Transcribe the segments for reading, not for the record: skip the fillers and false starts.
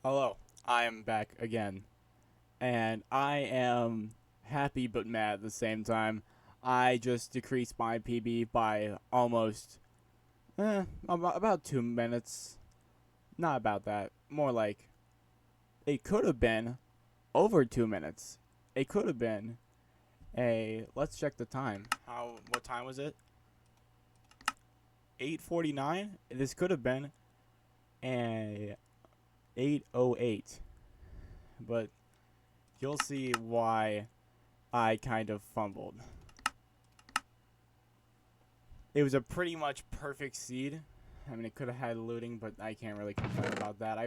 Hello, I am back again, and I am happy but mad at the same time. I just decreased my PB by almost, about 2 minutes. Not about that. More like it could have been over 2 minutes. It could have been a. Let's check the time. What time was it? 8:49. This could have been a 8:08, but you'll see why I kind of fumbled. It was a pretty much perfect seed. I mean, it could have had looting, but I can't really complain about that.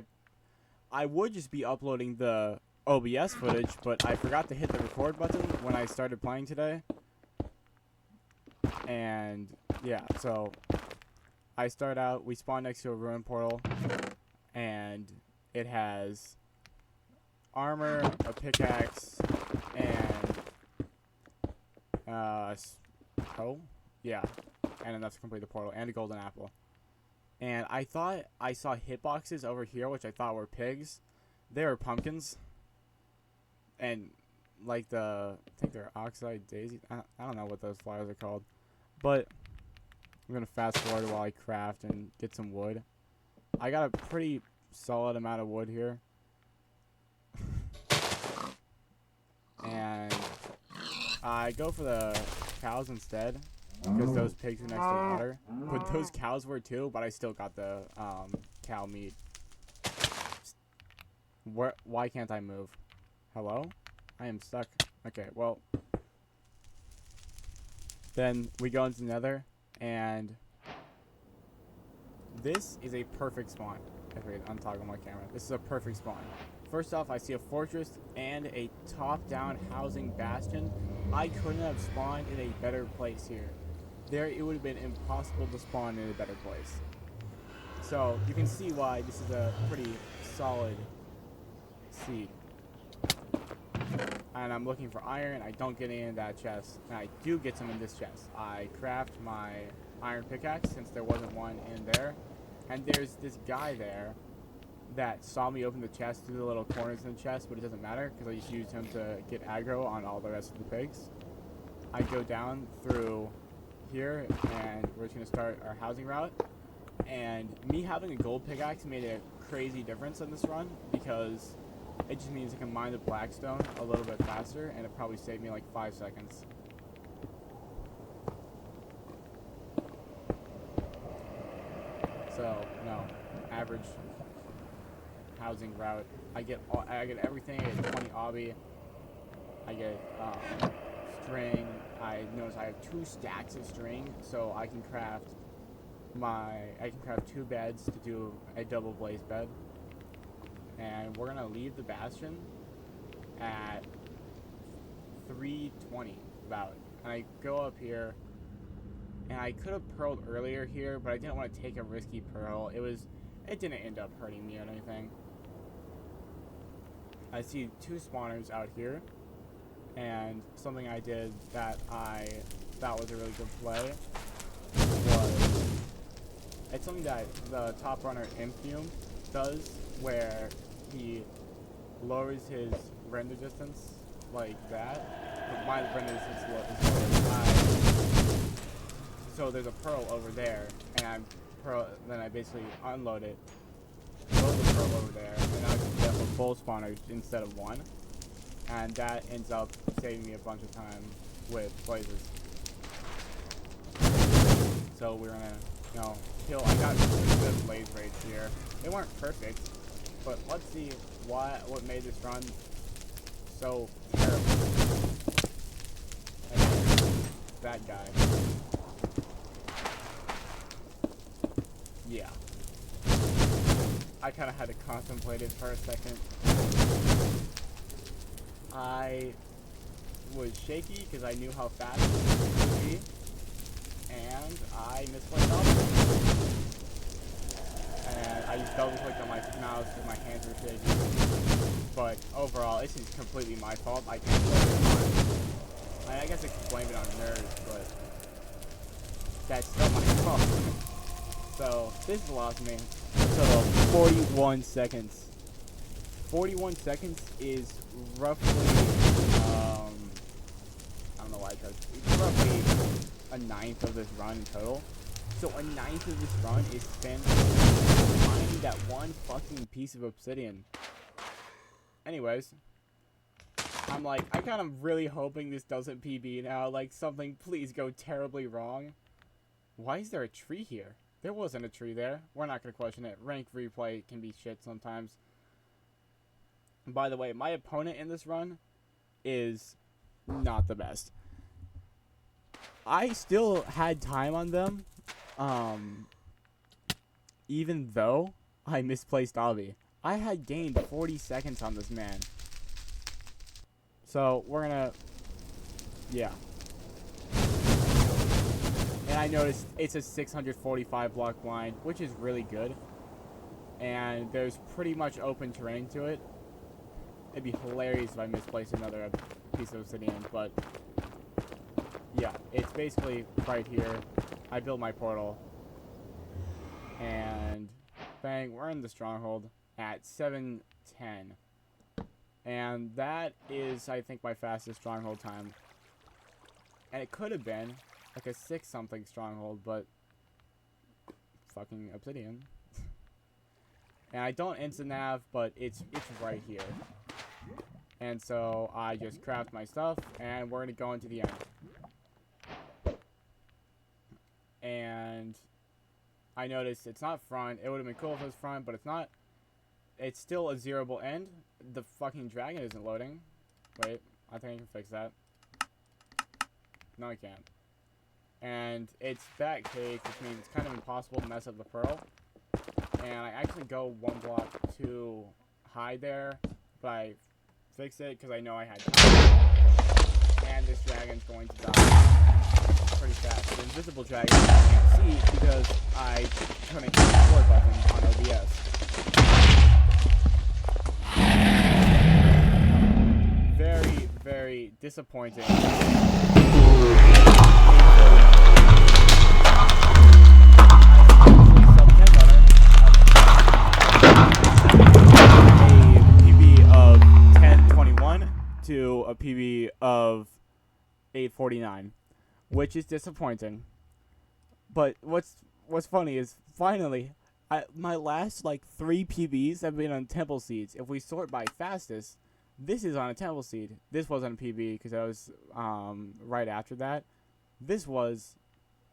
I would just be uploading the OBS footage, but I forgot to hit the record button when I started playing today. And yeah, so I start out, we spawn next to a ruin portal, and it has armor, a pickaxe, and yeah, and enough to complete the portal, and a golden apple. And I thought I saw hitboxes over here, which I thought were pigs. They were pumpkins, and like I think they're oxide daisy. I don't know what those flowers are called, but I'm gonna fast forward while I craft and get some wood. I got a pretty solid amount of wood here. And I go for the cows instead, because those pigs are next to water. But those cows were too, but I still got the cow meat. Why can't I move? Hello? I am stuck. Okay, well. Then we go into the nether, and this is a perfect spawn. I'm talking my camera. This is a perfect spawn. First off, I see a fortress and a top-down housing bastion. I couldn't have spawned in a better place here. It would have been impossible to spawn in a better place. So you can see why this is a pretty solid seed. And I'm looking for iron. I don't get any in that chest. And I do get some in this chest. I craft my iron pickaxe since there wasn't one in there. And there's this guy there that saw me open the chest through the little corners in the chest, but it doesn't matter because I just used him to get aggro on all the rest of the pigs. I go down through here, and we're just going to start our housing route. And me having a gold pickaxe made a crazy difference in this run because it just means I can mine the blackstone a little bit faster, and it probably saved me like 5 seconds. So, no, average housing route. I get everything. I get 20 obby. I get string. I notice I have 2 stacks of string, so I can craft 2 beds to do a double blaze bed. And we're gonna leave the bastion at 3:20 about. And I go up here, and I could have pearled earlier here, but I didn't want to take a risky pearl. It didn't end up hurting me or anything. I see 2 spawners out here, and something I did that I thought was a really good play was, it's something that the top runner Imfume does, where he lowers his render distance like that. But my render distance is lower. So there's a pearl over there, and then I basically unload it, load the pearl over there, and now I can get a full spawner instead of 1. And that ends up saving me a bunch of time with blazes. So we're gonna, kill. I got really good blaze rates here. They weren't perfect, but let's see what made this run so terrible. That guy. Yeah. I kind of had to contemplate it for a second. I was shaky because I knew how fast it would be, and I misplayed off. And I just double clicked on my mouse because my hands were shaking. But overall, this is completely my fault. I can't blame it on. I guess I could blame it on nerds, but that's still my fault. So this allows me a total of 41 seconds 41 seconds is roughly, I don't know why I tried. It's roughly a ninth of this run in total. So a ninth of this run is spent finding that one fucking piece of obsidian. Anyways, I'm like, I kind of really hoping this doesn't PB now. Like, something please go terribly wrong. Why is there a tree here? There wasn't a tree there. We're not going to question it. Rank replay can be shit sometimes. And by the way, my opponent in this run is not the best. I still had time on them, even though I misplaced Obby. I had gained 40 seconds on this man. So, we're gonna... Yeah. And I noticed it's a 645 block blind, which is really good. And there's pretty much open terrain to it. It'd be hilarious if I misplaced another piece of obsidian, but... Yeah, it's basically right here. I built my portal. And... Bang, we're in the stronghold at 7:10. And that is, I think, my fastest stronghold time. And it could have been like a 6-something stronghold, but fucking obsidian. And I don't instant nav, but it's right here. And so I just craft my stuff, and we're gonna go into the end. And I noticed it's not front. It would have been cool if it was front, but it's not. It's still a zeroable end. The fucking dragon isn't loading. Wait, I think I can fix that. No, I can't. And it's back cake, which means it's kind of impossible to mess up the pearl. And I actually go one block too high there, but I fix it because I know I had time. And this dragon's going to die pretty fast. The invisible dragon I can't see because I couldn't hit the record button on OBS. Very, very disappointing. To a PB of 849, which is disappointing. But what's funny is finally, my last like 3 PBs have been on temple seeds. If we sort by fastest, this is on a temple seed. This wasn't a PB because I was right after that. This was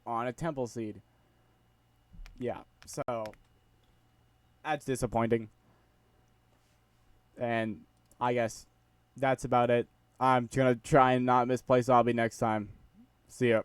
on a temple seed. Yeah, so that's disappointing. And I guess that's about it. I'm gonna try and not misplace Obby next time. See ya.